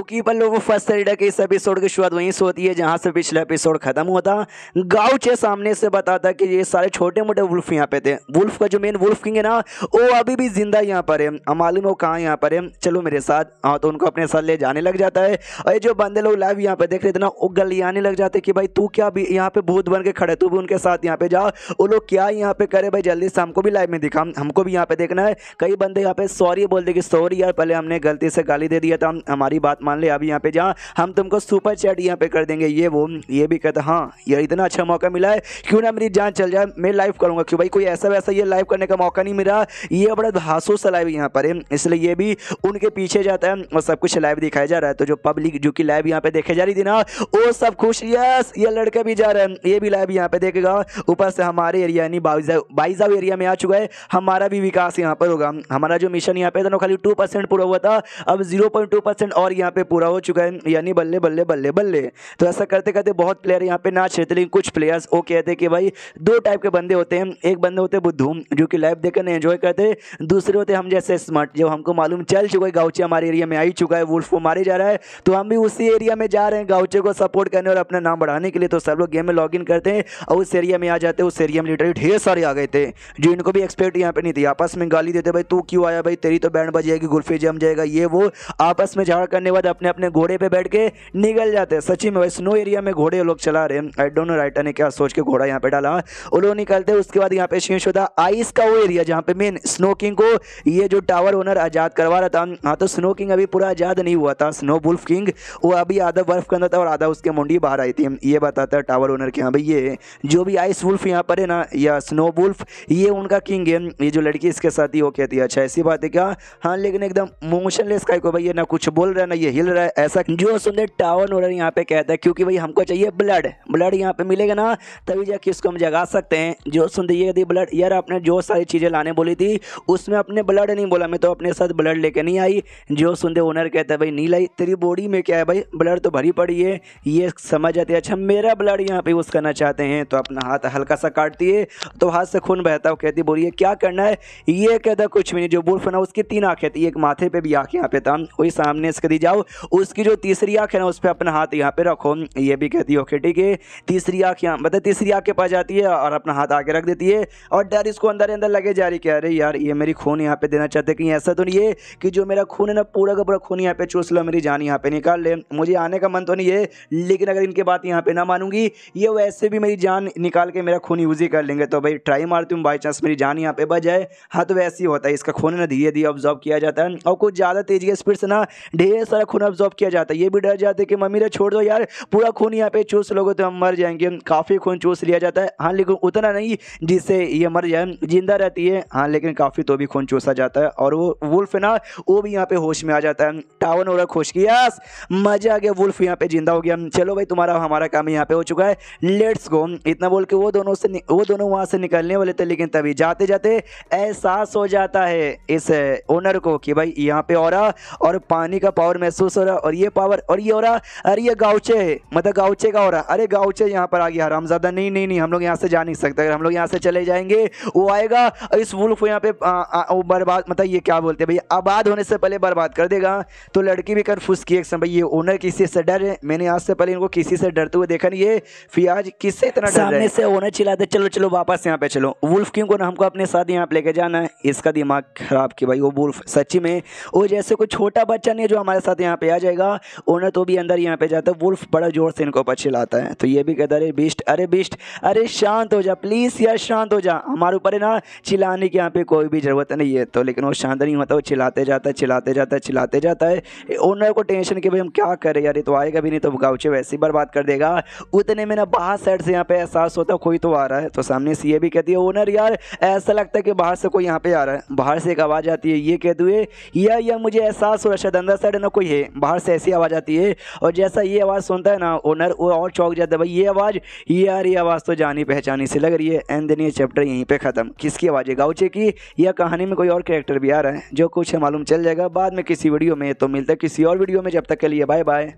Keeper लोगों first aid के इस एपिसोड की शुरुआत वहीं से होती है जहां से पिछला एपिसोड खत्म हुआ था। गाउचे सामने से बताता कि ये सारे छोटे मोटे वुल्फ यहाँ पे थे। वुल्फ का जो मेन वुल्फ किंग है ना वो अभी भी जिंदा यहाँ पर है। मालूम है वो कहाँ यहाँ पर है, चलो मेरे साथ। हाँ तो उनको अपने साथ ले जाने लग जाता है और ये जो बंदे लोग लाइव यहाँ पे देख रहे थे ना वो गलियाने लग जाते कि भाई तू क्या भी यहाँ पे भूत बन के खड़े, तू भी उनके साथ यहाँ पे जा। वो लोग क्या यहाँ पे करे भाई, जल्दी से हमको भी लाइव में दिखा, हमको भी यहाँ पे देखना है। कई बंदे यहाँ पे सॉरी बोलते कि सॉरी यार पहले हमने गलती से गाली दे दिया था, हमारी बात मान ले, अभी यहाँ पे जा, हम तुमको सुपर चैट यहाँ पे कर देंगे। ये वो ये भी कहता हाँ यार इतना अच्छा मौका मिला है, क्यों ना मेरी जान चल जाए, मैं लाइव करूँगा। क्यों भाई कोई ऐसा वैसा ये लाइव करने का मौका नहीं मिला, ये बड़ा धांसू सा लाइव यहाँ पर है, इसलिए ये भी उनके पीछे जाता है और सब कुछ लाइव दिखाया जा रहा है। तो जो पब्लिक जो कि लाइव यहाँ पे देखे जा रही थी ना वो सब खुश, यस ये लड़का भी जा रहा है, ये भी लाइव यहाँ पे देखेगा। ऊपर से हमारे एरिया यानी बाइजाव एरिया में आ चुका है, हमारा भी विकास यहाँ पर होगा। हमारा जो मिशन यहाँ पे था ना खाली 2% पूरा हुआ था, अब 0.2% और यहाँ पे पूरा हो चुका है, यानी बल्ले बल्ले बल्ले बल्ले। तो ऐसा करते करते बहुत प्लेयर यहाँ पे नाच रहे थे, लेकिन कुछ प्लेयर्स वो कहते हैं कि भाई दो टाइप के बंदे होते हैं, एक बंदे होते हैं बुद्धू जो कि लाइव देखकर एंजॉय करते, दूसरे होते हम जैसे स्मार्ट। जब हमको मालूम चल चुका है गाउचे हमारे एरिया में आ ही चुका है, वुल्फ को मारे जा रहा है, तो हम भी उसी एरिया में जा रहे हैं गाउचे को सपोर्ट करने और अपना नाम बढ़ाने के लिए। तो सब लोग गेम में लॉग इन करते हैं और उस एरिया में आ जाते हैं। उस एरिया में लिटरली ढेर सारे आ गए थे जो इनको भी एक्सपेक्ट यहाँ पे नहीं थी। आपस में गाली देते भाई तू क्यों आया भाई, तेरी तो बैंड बज जाएगी, गुल्फी जम जाएगा, ये वो आपस में झगड़ा करने के बाद अपने अपने घोड़े पे बैठ के निकल जाते हैं। सच्ची में स्नो एरिया में घोड़े लोग चला रहे हैं, आई डोंट नो राइटर ने क्या सोच के घोड़ा यहाँ पे डाला, वो लोग निकलते हैं। उसके बाद यहाँ पे शेष होता आइस का वो एरिया जहाँ पे मेन स्नो किंग को ये जो टावर ओनर आजाद करवा रहा था। हाँ तो स्नो किंग अभी पूरा आजाद नहीं हुआ था, स्नो वुल्फ किंग वो अभी आधा बर्फ के अंदर था और आधा उसके मुंडी बाहर आई थी। ये बताता है टावर ओनर के हाँ भाई ये जो भी आइस वुल्फ यहाँ पर है ना या स्नो वुल्फ ये उनका किंग है। ये जो लड़की इसके साथ ही वो कहती है अच्छा ऐसी बात है क्या, हाँ लेकिन एकदम मोशनलेस का को भाई ये ना कुछ बोल रहा है ना ये हिल रहा है, ऐसा जो सुंदर टावर ओनर यहाँ पे कहता है क्योंकि भाई हमको चाहिए ब्लड, ब्लड यहाँ पे मिलेगा ना तभी जाके इसको हम जगा सकते हैं। जो सुंदर ये यदि ब्लड यार आपने जो सारी चीज़ें लाने बोली थी उसमें अपने ब्लड नहीं बोला, मैं तो अपने साथ ब्लड लेके नहीं आई। जो सुंदर ओनर कहता है भाई नहीं लाई, तेरी बॉडी में क्या है भाई, ब्लड तो भरी पड़ी है, ये समझ जाते हैं अच्छा मेरा ब्लड यहाँ पे यूज़ करना चाहते हैं। तो अपना हाथ हल्का सा काटती है तो हाथ से खून बहता है, कहती बोलिए क्या करना है, ये कहता कुछ भी नहीं। जो वुल्फ है ना उसकी 3 आंखें थी, एक माथे पे भी आंख यहाँ पे था, वही सामने इसके दी जाओ, उसकी जो तीसरी आंख है ना उस पर अपना हाथ यहाँ पे रखो। ये भी कहती है ओके ठीक है, तीसरी आंख यहाँ मतलब तीसरी आंख के पास जाती है और अपना हाथ आगे रख देती है और डर इसको अंदर अंदर लगे जा रही है, अरे यार ये मेरी खून यहाँ पे देना चाहते कहीं ऐसा तो नहीं है कि जो मेरा खून है ना पूरा का पूरा खून यहाँ पे चूस लो, मेरी जान यहाँ पे निकाल ले। मुझे आने का मन तो नहीं है लेकिन अगर इनके बात यहाँ पे ना मानूंगी ये वैसे भी मेरी जान निकाल के मेरा खून यूज ही कर लेंगे। तो भाई ट्राई मारती हूँ बाई चांस मेरी जान यहाँ पे बच जाए। हाँ तो वैसे ही होता है, इसका खून ना धीरे धीरे ऑब्जॉर्व किया जाता है और कुछ ज़्यादा तेजी के स्पीड से ना ढेर सारा खून ऑब्जॉर्व किया जाता है। ये भी डर जाते कि मम्मी रे छोड़ दो यार पूरा खून यहाँ पे चूस लोगे तो हम मर जाएंगे। काफ़ी खून चूस लिया जाता है हाँ लेकिन उतना नहीं जिससे ये मर जाए, जिंदा रहती है हाँ लेकिन काफ़ी तो भी खून चूसा जाता है और वो वुल्फ है ना वो भी यहाँ पे होश में आ जाता है। टावन हो रहा खुश किया, मजा आ गया, वुल्फ यहाँ पे जिंदा हो गया। चलो भाई तुम्हारा हमारा काम यहाँ पे हो चुका है, लेट्स गो। इतना बोल के वो दोनों वहाँ से निकलने वाले थे लेकिन तभी जाते जाते एहसास हो जाता है इस ओनर को कि भाई यहाँ पे ऑरा और पानी का पावर महसूस हो रहा और ये पावर और ये हो रहा, अरे ये गाउचे मतलब गाउचे का हो रहा, अरे गाउचे यहाँ पर आ गया हरामजादा, नहीं नहीं नहीं हम लोग यहाँ से जा नहीं सकते, अगर हम लोग यहाँ से चले जाएंगे वो आएगा इस वुल्फ को यहाँ पे बर्बाद मतलब ये क्या बोलते हैं भाई आबाद होने से पहले बर्बाद कर देगा। तो लड़की भी कन्फ्यूज की एक समय ये ओनर किसी से डर है, मैंने आज से पहले इनको किसी से डरते हुए देखा नहीं है, फिर आज किससे इतना डर सामने से ओनर चिल्लाते चलो चलो वापस यहाँ पे चलो, वुल्फ किंग को ना हमको अपने साथ यहाँ पे लेके जाना है। इसका दिमाग खराब कि भाई वो वुल्फ सच्ची में वो जैसे कोई छोटा बच्चा नहीं है जो हमारे साथ यहाँ पे आ जाएगा। ओनर तो भी अंदर यहाँ पे जाता है, वुल्फ बड़ा जोर से इनको ऊपर चिल्लाता है। तो ये भी कहता है अरे बिस्ट अरे शांत हो जा प्लीज यार शांत हो जा, हमारे ऊपर है ना चिल्लाने की यहाँ पे कोई भी जरूरत नहीं है। तो लेकिन वो शांत नहीं होता, वो चिल्लाते जाता है। ओनर को टेंशन कि भाई हम क्या करें यार ये तो आएगा भी नहीं तो गाउचे वैसे ही बर्बाद कर देगा। उतने में ना बाहर साइड से यहाँ पे एहसास होता कोई तो आ रहा है। तो सामने से ये भी कहती है ओनर यार ऐसा लगता है कि बाहर से कोई यहाँ पे आ रहा है। बाहर से एक आवाज़ आती है, ये कहते हुए या मुझे एहसास हो रहा शायद अंदर साइड ना कोई है, बाहर से ऐसी आवाज़ आती है। और जैसा ये आवाज़ सुनता है ना ओनर वो और चौंक जाता है, भाई ये आवाज़ यार ये आवाज़ तो जानी पहचानी सी लग रही है। एंड देन ये चैप्टर यहीं पे ख़त्म। किसकी आवाज़ है, गाउचे की या कहानी में कोई और कैरेक्टर भी आ रहा है, जो कुछ है मालूम चल जाएगा बाद में किसी वीडियो में। तो मिलता है किसी और वीडियो में, जब तक के लिए बाय बाय।